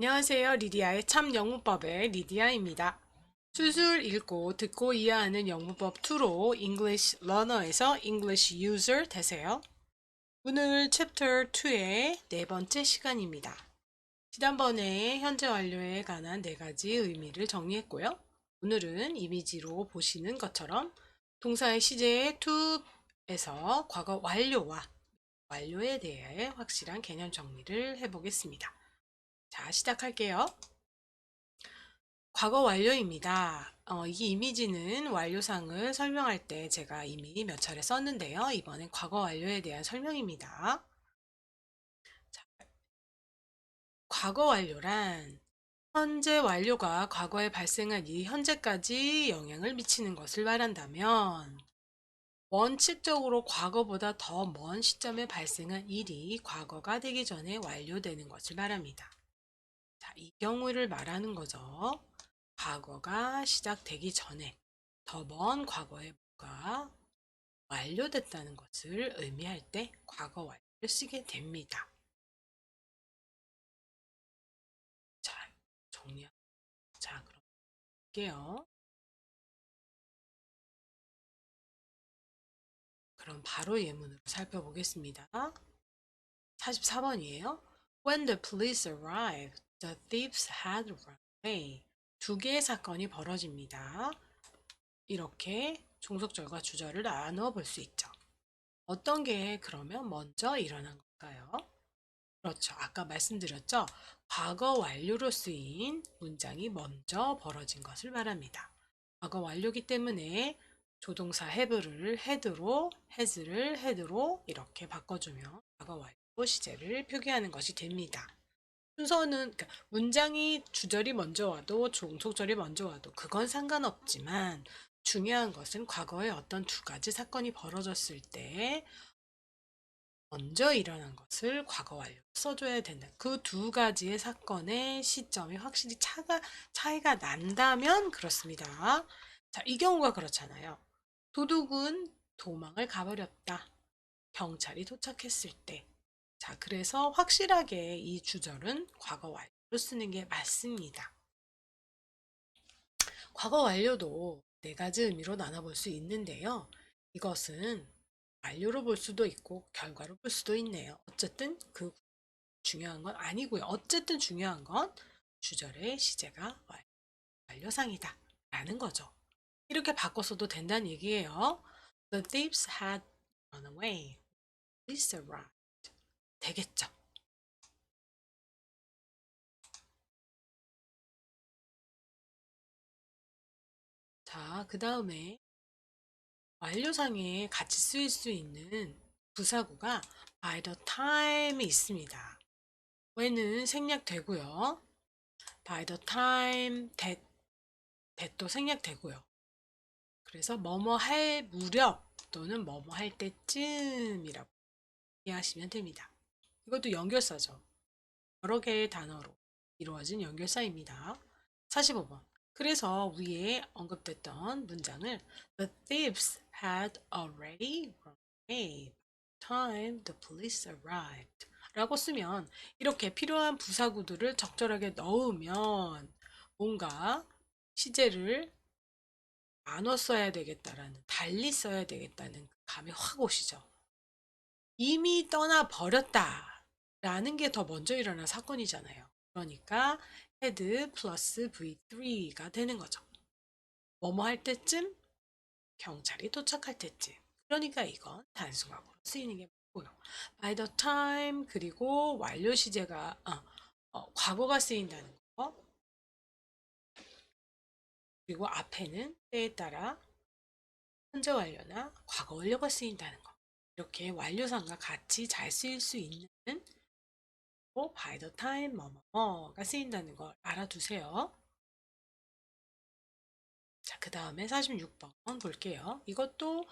안녕하세요. 리디아의 참 영문법의 리디아입니다. 술술 읽고 듣고 이해하는 영문법 2로 English Learner에서 English User 되세요. 오늘 챕터 2의 네 번째 시간입니다. 지난번에 현재 완료에 관한 네 가지 의미를 정리했고요. 오늘은 이미지로 보시는 것처럼 동사의 시제 to에서 과거 완료와 완료에 대해 확실한 개념 정리를 해보겠습니다. 자, 시작할게요. 과거 완료입니다. 이 이미지는 완료상을 설명할 때 제가 이미 몇 차례 썼는데요. 이번엔 과거 완료에 대한 설명입니다. 자, 과거 완료란 현재 완료가 과거에 발생한 일이 현재까지 영향을 미치는 것을 말한다면 원칙적으로 과거보다 더 먼 시점에 발생한 일이 과거가 되기 전에 완료되는 것을 말합니다. 자, 이 경우를 말하는 거죠. 과거가 시작되기 전에 더 먼 과거에 뭐가 완료됐다는 것을 의미할 때 과거 완료를 쓰게 됩니다. 자, 정리. 자, 그럼 볼게요. 그럼 바로 예문으로 살펴보겠습니다. 44번이에요. When the police arrived, the thieves had run away. 두 개의 사건이 벌어집니다. 이렇게 종속절과 주절을 나누어 볼 수 있죠. 어떤 게 그러면 먼저 일어난 걸까요? 그렇죠. 아까 말씀드렸죠. 과거 완료로 쓰인 문장이 먼저 벌어진 것을 말합니다. 과거 완료기 때문에 조동사 have를 had로, has를 had로 이렇게 바꿔주면 과거 완료 시제를 표기하는 것이 됩니다. 순서는 그러니까 문장이 주절이 먼저 와도 종속절이 먼저 와도 그건 상관없지만 중요한 것은 과거에 어떤 두 가지 사건이 벌어졌을 때 먼저 일어난 것을 과거 완료로 써줘야 된다. 그 두 가지의 사건의 시점이 확실히 차이가 난다면 그렇습니다. 자, 이 경우가 그렇잖아요. 도둑은 도망을 가버렸다. 경찰이 도착했을 때. 자, 그래서 확실하게 이 주절은 과거 완료로 쓰는 게 맞습니다. 과거 완료도 네 가지 의미로 나눠볼 수 있는데요. 이것은 완료로 볼 수도 있고 결과로 볼 수도 있네요. 어쨌든 그 중요한 건 아니고요. 어쨌든 중요한 건 주절의 시제가 완료상이다 라는 거죠. 이렇게 바꿔서도 된다는 얘기예요. The thieves had run away. Police arrived. 되겠죠. 자, 그 다음에 완료상에 같이 쓰일 수 있는 부사구가 by the time이 있습니다. when은 생략되고요. by the time that도 생략되고요. 그래서 뭐뭐 할 무렵 또는 뭐뭐 할 때쯤이라고 이해하시면 됩니다. 이것도 연결사죠. 여러 개의 단어로 이루어진 연결사입니다. 45번. 그래서 위에 언급됐던 문장을 The thieves had already run away by the time the police arrived 라고 쓰면 이렇게 필요한 부사구들을 적절하게 넣으면 뭔가 시제를 나눠 써야 되겠다라는 달리 써야 되겠다는 감이 확 오시죠. 이미 떠나 버렸다 라는 게 더 먼저 일어난 사건이잖아요. 그러니까 had 플러스 V3가 되는 거죠. 뭐뭐 할 때쯤, 경찰이 도착할 때쯤. 그러니까 이건 단수각으로 쓰이는 게 맞고요. by the time 그리고 완료 시제가 과거가 쓰인다는 거. 그리고 앞에는 때에 따라 현재 완료나 과거 완료가 쓰인다는 거. 이렇게 완료상과 같이 잘 쓰일 수 있는 by the time 뭐뭐가 쓰인다는 걸 알아두세요. 자, 그 다음에 46번 볼게요. 이것도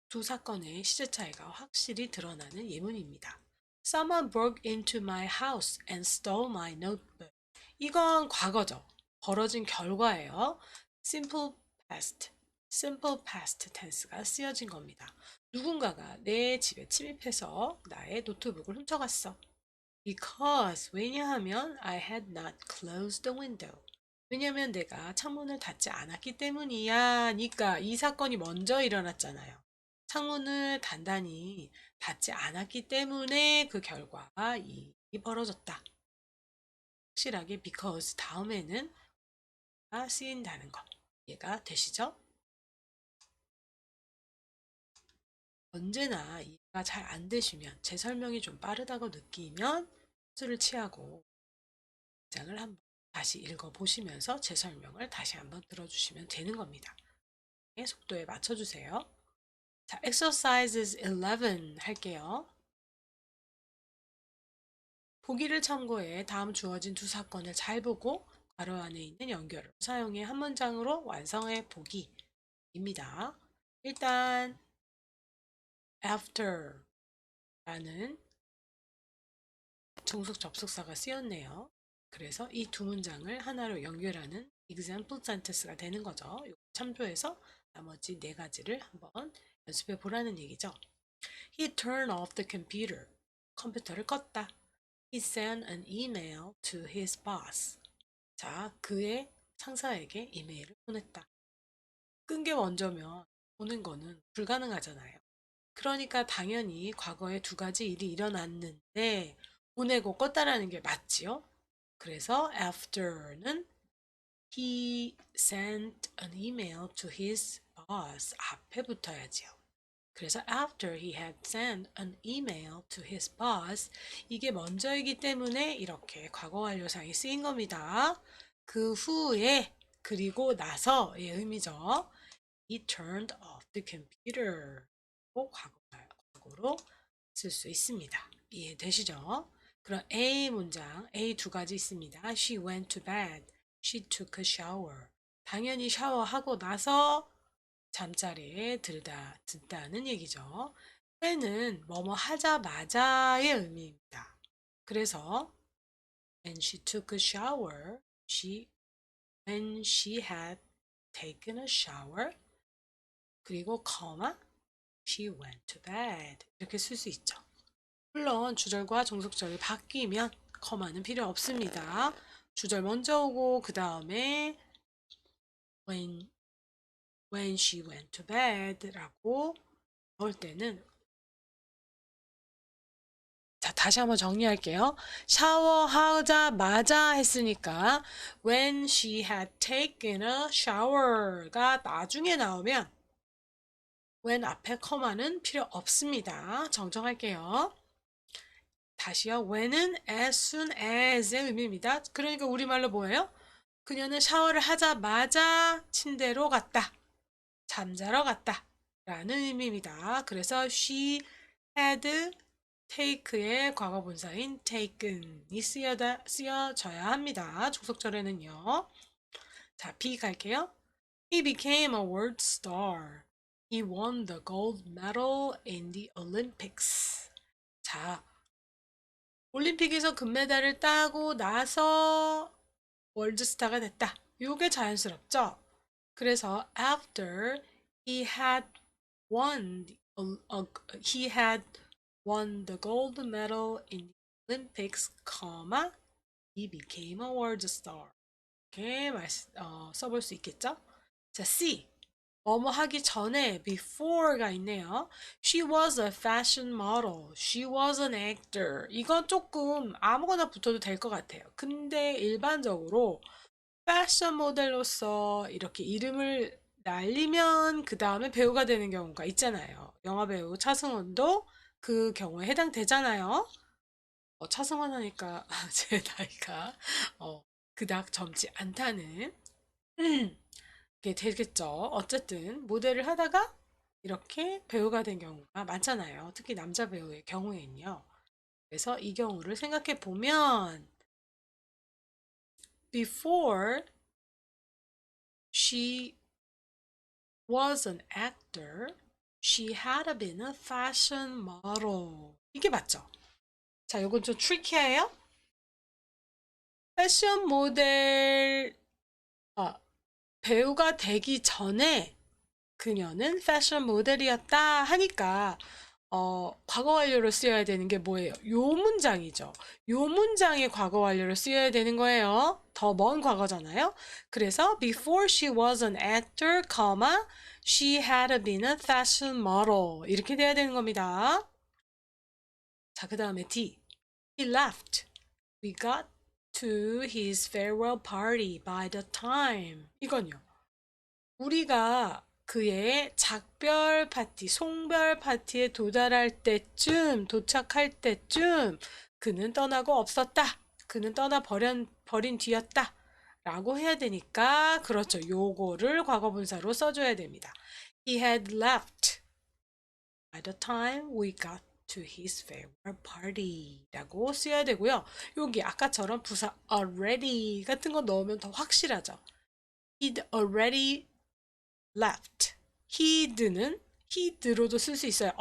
두 사건의 시제 차이가 확실히 드러나는 예문입니다. Someone broke into my house and stole my notebook. 이건 과거죠. 벌어진 결과예요. Simple past, simple past tense가 쓰여진 겁니다. 누군가가 내 집에 침입해서 나의 노트북을 훔쳐갔어. Because 왜냐하면 I had not closed the window. 왜냐면 내가 창문을 닫지 않았기 때문이야. 니까 이 사건이 먼저 일어났잖아요. 창문을 단단히 닫지 않았기 때문에 그 결과 이 벌어졌다. 확실하게 because 다음에는 쓰인다는 거 이해가 되시죠? 언제나 이해가 잘 안 되시면 제 설명이 좀 빠르다고 느끼면 수를 취하고 장을 한번 다시 읽어보시면서 제 설명을 다시 한번 들어주시면 되는 겁니다. 속도에 맞춰주세요. 자, exercises 11 할게요. 보기를 참고해 다음 주어진 두 사건을 잘 보고 괄호 안에 있는 연결을 사용해 한 문장으로 완성해 보기입니다. 일단 after 라는 종속 접속사가 쓰였네요. 그래서 이 두 문장을 하나로 연결하는 example sentence가 되는 거죠. 이거 참조해서 나머지 네 가지를 한번 연습해 보라는 얘기죠. He turned off the computer. 컴퓨터를 껐다. He sent an email to his boss. 자, 그의 상사에게 이메일을 보냈다. 끈 게 먼저면 보는 거는 불가능하잖아요. 그러니까 당연히 과거에 두 가지 일이 일어났는데 보내고 껐다라는 게 맞지요? 그래서 after는 he sent an email to his boss 앞에 붙어야지요. 그래서 after he had sent an email to his boss 이게 먼저이기 때문에 이렇게 과거 완료상이 쓰인 겁니다. 그 후에 그리고 나서의 의미죠. He turned off the computer. 과거로 쓸 수 있습니다. 이해되시죠? 그럼 A 문장, A 두 가지 있습니다. She went to bed. She took a shower. 당연히 샤워하고 나서 잠자리에 든다는 얘기죠. when은 뭐뭐 하자마자의 의미입니다. 그래서 when she took a shower, when she had taken a shower, 그리고 she went to bed 이렇게 쓸 수 있죠. 물론 주절과 종속절이 바뀌면 커마는 필요 없습니다. 주절 먼저 오고 그 다음에 when she went to bed 라고 나올 때는 자, 다시 한번 정리할게요. 샤워하자마자 했으니까 when she had taken a shower가 나중에 나오면 when 앞에 커마는 필요 없습니다. 정정할게요. 다시요. when은 as soon as의 의미입니다. 그러니까 우리말로 뭐예요? 그녀는 샤워를 하자마자 침대로 갔다. 잠자러 갔다. 라는 의미입니다. 그래서 she had take의 과거 분사인 taken이 쓰여져야 합니다. 종속절에는요. 자, B 갈게요. He became a world star. He won the gold medal in the Olympics. 자, 올림픽에서 금메달을 따고 나서 월드스타가 됐다. 이게 자연스럽죠? 그래서 after he had won he had won the gold medal in the Olympics, he became a world star. 이렇게 써볼 수 있겠죠? 자, C. 뭐뭐 하기 전에 before가 있네요. She was a fashion model. She was an actor. 이건 조금 아무거나 붙어도 될 것 같아요. 근데 일반적으로 패션 모델로서 이렇게 이름을 날리면 그 다음에 배우가 되는 경우가 있잖아요. 영화배우 차승원도 그 경우에 해당되잖아요. 차승원 하니까 제 나이가 그닥 젊지 않다는 게 되겠죠. 어쨌든 모델을 하다가 이렇게 배우가 된 경우가 많잖아요. 특히 남자 배우의 경우에는요. 그래서 이 경우를 생각해 보면 before she was an actor, she had been a fashion model. 이게 맞죠? 자, 이건 좀 트리키해요. 패션 모델 배우가 되기 전에 그녀는 패션 모델이었다 하니까 과거 완료로 쓰여야 되는 게 뭐예요? 요 문장이죠. 요 문장이 과거 완료로 쓰여야 되는 거예요. 더 먼 과거잖아요. 그래서 before she was an actor, she had been a fashion model. 이렇게 돼야 되는 겁니다. 자, 그 다음에 D. He left. We got to his farewell party by the time. 이건요. 우리가 그의 작별 파티, 송별 파티에 도착할 때쯤, 그는 떠나고 없었다. 그는 버린 뒤였다. 라고 해야 되니까, 그렇죠. 요거를 과거분사로 써줘야 됩니다. He had left by the time we got to his farewell party 라고 써야 되고요. 여기 아까처럼 부사 already 같은 거 넣으면 더 확실하죠. He'd already left. he'd로도 쓸 수 있어요.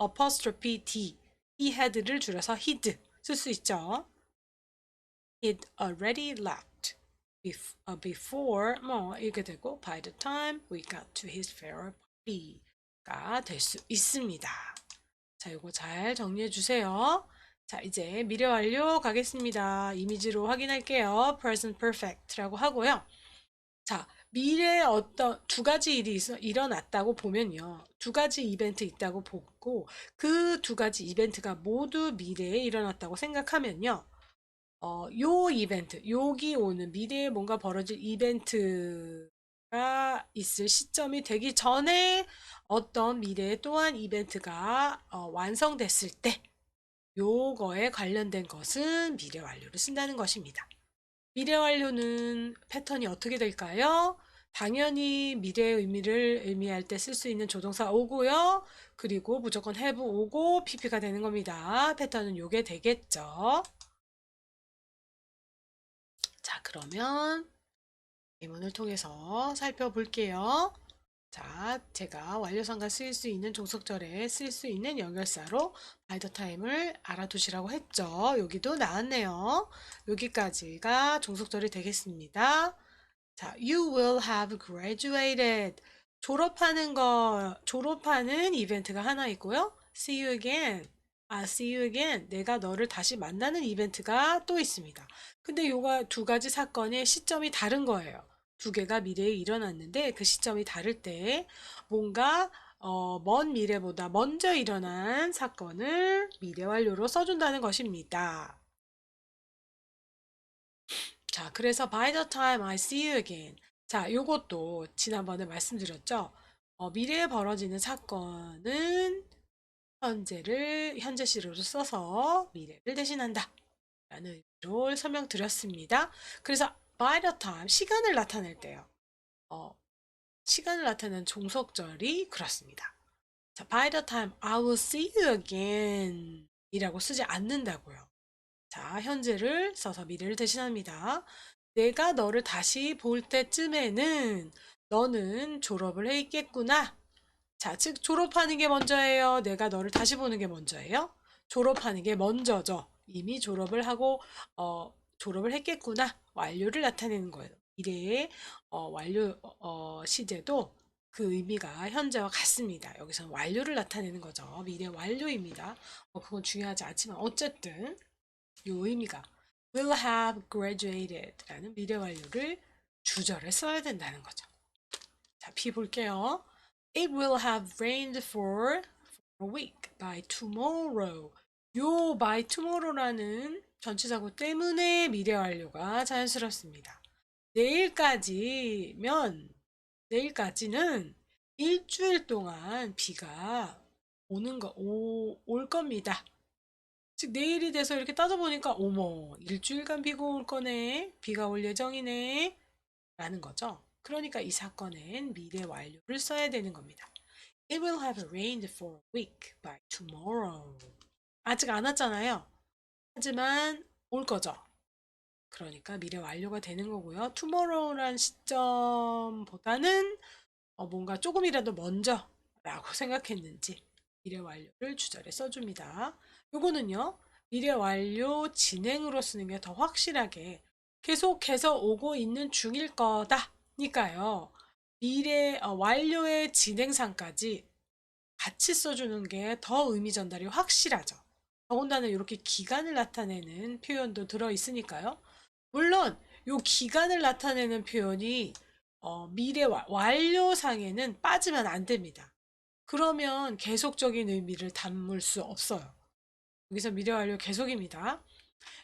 apostrophe d. he had를 줄여서 he'd 쓸 수 있죠. He'd already left before 뭐 이렇게 되고 by the time we got to his farewell party가 될 수 있습니다. 자, 이거 잘 정리해 주세요. 자, 이제 미래 완료 가겠습니다. 이미지로 확인할게요. present perfect라고 하고요. 자, 미래에 어떤 두 가지 일이 일어났다고 보면요. 두 가지 이벤트 있다고 보고 그 두 가지 이벤트가 모두 미래에 일어났다고 생각하면요. 요 이벤트, 여기 오는 미래에 뭔가 벌어질 이벤트가 있을 시점이 되기 전에 어떤 미래에 또한 이벤트가 완성됐을 때 요거에 관련된 것은 미래 완료를 쓴다는 것입니다. 미래 완료는 패턴이 어떻게 될까요? 당연히 미래의 의미를 의미할 때 쓸 수 있는 조동사 오고요. 그리고 무조건 have 오고 pp가 되는 겁니다. 패턴은 요게 되겠죠. 자, 그러면 예문을 통해서 살펴볼게요. 자, 제가 완료상과 쓰일 수 있는 종속절에 쓸 수 있는 연결사로 by the time을 알아두시라고 했죠. 여기도 나왔네요. 여기까지가 종속절이 되겠습니다. 자, you will have graduated. 졸업하는 이벤트가 하나 있고요. see you again. see you again. 내가 너를 다시 만나는 이벤트가 또 있습니다. 근데 요가 두 가지 사건의 시점이 다른 거예요. 두 개가 미래에 일어났는데 그 시점이 다를 때 뭔가 먼 미래보다 먼저 일어난 사건을 미래 완료로 써준다는 것입니다. 자, 그래서 by the time I see you again. 자, 요것도 지난번에 말씀드렸죠. 미래에 벌어지는 사건은 현재 시로로 써서 미래를 대신한다. 라는 의미로 설명드렸습니다. 그래서 by the time, 시간을 나타낼 때요. 시간을 나타내는 종속절이 그렇습니다. 자, by the time I will see you again 이라고 쓰지 않는다고요. 자, 현재를 써서 미래를 대신합니다. 내가 너를 다시 볼 때쯤에는 너는 졸업을 해 있겠구나. 자, 즉 졸업하는 게 먼저예요. 내가 너를 다시 보는 게 먼저예요. 졸업하는 게 먼저죠. 이미 졸업을 했겠구나. 완료를 나타내는 거예요. 미래의 완료 시제도 그 의미가 현재와 같습니다. 여기서는 완료를 나타내는 거죠. 미래 완료입니다. 그건 중요하지 않지만 어쨌든 이 의미가 will have graduated 라는 미래 완료를 주절에 써야 된다는 거죠. 자, P 볼게요. It will have rained for a week by tomorrow. 요 by tomorrow라는 전치사구 때문에 미래 완료가 자연스럽습니다. 내일까지는 일주일 동안 비가 올 겁니다. 즉 내일이 돼서 이렇게 따져보니까 어머 일주일간 비가 올 거네. 비가 올 예정이네. 라는 거죠. 그러니까 이 사건엔 미래 완료를 써야 되는 겁니다. It will have rained for a week by tomorrow. 아직 안 왔잖아요. 하지만 올 거죠. 그러니까 미래 완료가 되는 거고요. tomorrow란 시점보다는 뭔가 조금이라도 먼저 라고 생각했는지 미래 완료를 주절에 써줍니다. 요거는요. 미래 완료 진행으로 쓰는 게 더 확실하게 계속해서 오고 있는 중일 거다. 니까요. 미래 완료의 진행상까지 같이 써주는 게 더 의미 전달이 확실하죠. 더군다나 이렇게 기간을 나타내는 표현도 들어있으니까요. 물론 이 기간을 나타내는 표현이 미래 완료상에는 빠지면 안 됩니다. 그러면 계속적인 의미를 담을 수 없어요. 여기서 미래 완료 계속입니다.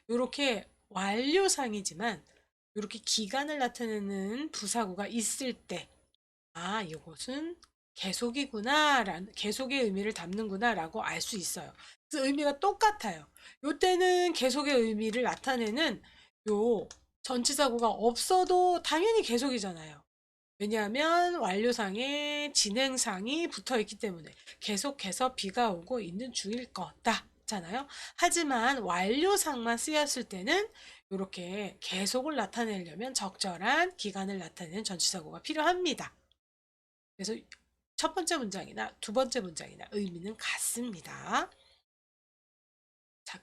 이렇게 완료상이지만 이렇게 기간을 나타내는 부사구가 있을 때, 아, 이것은 계속이구나, 계속의 의미를 담는구나, 라고 알 수 있어요. 그래서 의미가 똑같아요. 요때는 계속의 의미를 나타내는 요 전치사구가 없어도 당연히 계속이잖아요. 왜냐하면 완료상에 진행상이 붙어 있기 때문에 계속해서 비가 오고 있는 중일 거다. 잖아요. 하지만 완료상만 쓰였을 때는 이렇게 계속을 나타내려면 적절한 기간을 나타내는 전치사구가 필요합니다. 그래서 첫 번째 문장이나 두 번째 문장이나 의미는 같습니다. 자,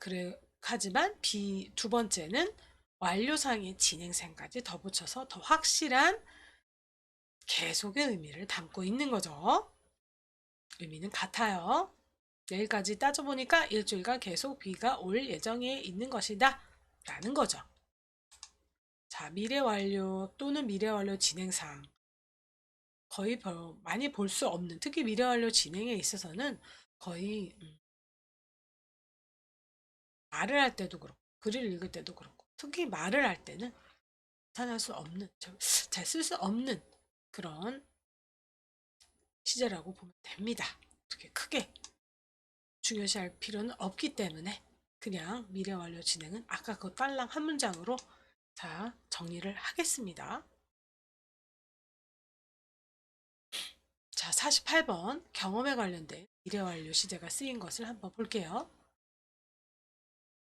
하지만 두 번째는 완료상의 진행상까지 더 붙여서 더 확실한 계속의 의미를 담고 있는 거죠. 의미는 같아요. 내일까지 따져보니까 일주일간 계속 비가 올 예정에 있는 것이다. 라는 거죠. 자, 미래 완료 또는 미래 완료 진행상. 거의 많이 볼 수 없는, 특히 미래 완료 진행에 있어서는 거의 말을 할 때도 그렇고, 글을 읽을 때도 그렇고, 특히 말을 할 때는 나타날 수 없는, 잘 쓸 수 없는 그런 시제라고 보면 됩니다. 어떻게 크게 중요시할 필요는 없기 때문에 그냥 미래 완료 진행은 아까 그 딸랑 한 문장으로 자 정리를 하겠습니다. 자, 48번 경험에 관련된 미래 완료 시제가 쓰인 것을 한번 볼게요.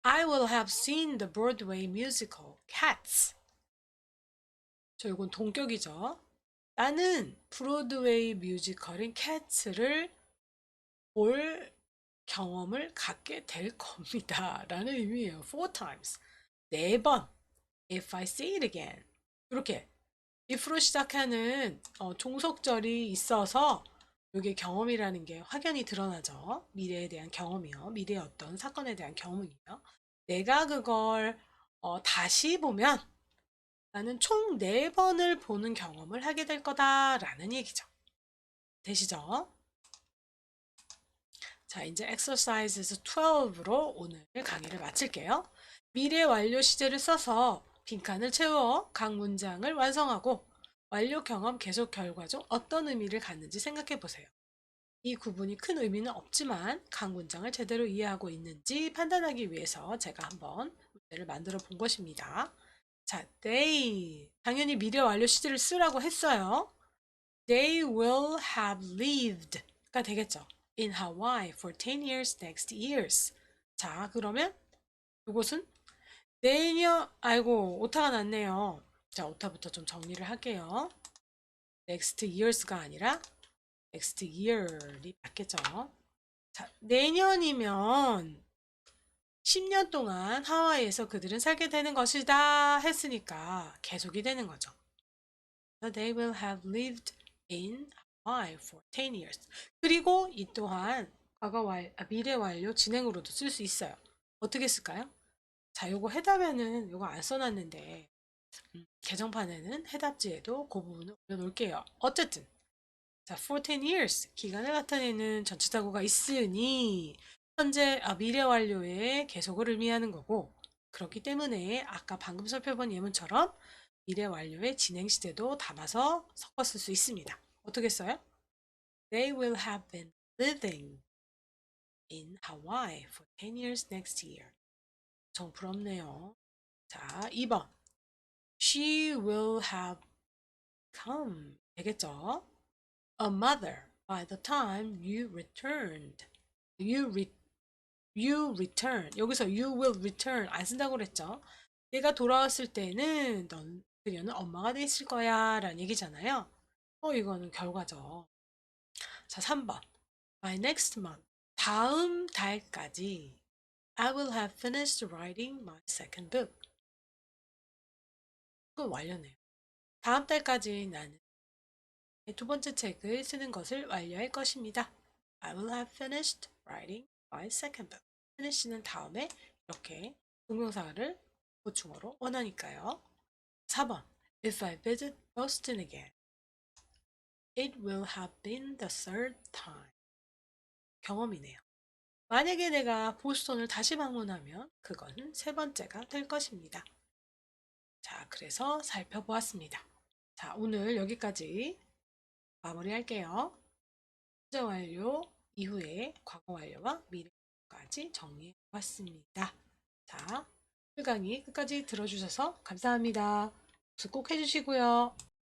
I will have seen the Broadway musical Cats. 저 이건 동격이죠. 나는 브로드웨이 뮤지컬인 캐츠를 볼 경험을 갖게 될 겁니다. 라는 의미예요. Four times. 네 번. If I see it again. 이렇게 if로 시작하는 종속절이 있어서 이게 경험이라는 게 확연히 드러나죠. 미래에 대한 경험이요. 미래의 어떤 사건에 대한 경험이요. 내가 그걸 다시 보면 나는 총 4번을 보는 경험을 하게 될 거다라는 얘기죠. 되시죠? 자, 이제 exercises 12로 오늘 강의를 마칠게요. 미래 완료 시제를 써서 빈칸을 채워 각 문장을 완성하고 완료 경험 계속 결과 중 어떤 의미를 갖는지 생각해 보세요. 이 구분이 큰 의미는 없지만 각 문장을 제대로 이해하고 있는지 판단하기 위해서 제가 한번 문제를 만들어 본 것입니다. 자, they 당연히 미래 완료 시제를 쓰라고 했어요. They will have lived가 되겠죠. In Hawaii for 10 years next years. 자, 그러면 이것은 내년, 아이고, 오타가 났네요. 자, 오타부터 좀 정리를 할게요. next years가 아니라 next year이 맞겠죠. 자, 내년이면 10년 동안 하와이에서 그들은 살게 되는 것이다 했으니까 계속이 되는 거죠. They will have lived in Hawaii for 10 years. 그리고 이 또한 미래 완료 진행으로도 쓸 수 있어요. 어떻게 쓸까요? 자, 요거 해답에는 요거 안 써놨는데 개정판에는 해답지에도 그 부분을 올려놓을게요. 어쨌든 자, for 10 years 기간을 나타내는 전치사구가 있으니 현재 미래 완료의 계속을 의미하는 거고 그렇기 때문에 아까 방금 살펴본 예문처럼 미래 완료의 진행 시제도 담아서 섞어 쓸 수 있습니다. 어떻게 써요? They will have been living in Hawaii for 10 years next year. 정 부럽네요. 자, 2번. She will have come. 되겠죠? A mother by the time you returned. You return. 여기서 you will return 안 쓴다고 그랬죠? 얘가 돌아왔을 때는 그녀는 엄마가 돼 있을 거야 라는 얘기잖아요. 이거는 결과죠. 자, 3번. By next month. 다음 달까지 I will have finished writing my second book. 그건 완료네요. 다음 달까지 나는 두 번째 책을 쓰는 것을 완료할 것입니다. I will have finished writing my second book. finish는 다음에 이렇게 동명사를 보충어로 원하니까요. 4번. If I visit Boston again, it will have been the third time. 경험이네요. 만약에 내가 보스턴을 다시 방문하면 그건 세 번째가 될 것입니다. 자, 그래서 살펴보았습니다. 자, 오늘 여기까지 마무리할게요. 현재 완료 이후에 과거 완료와 미래까지 정리해 보았습니다. 자, 1강의 끝까지 들어주셔서 감사합니다. 복습 꼭 해주시고요.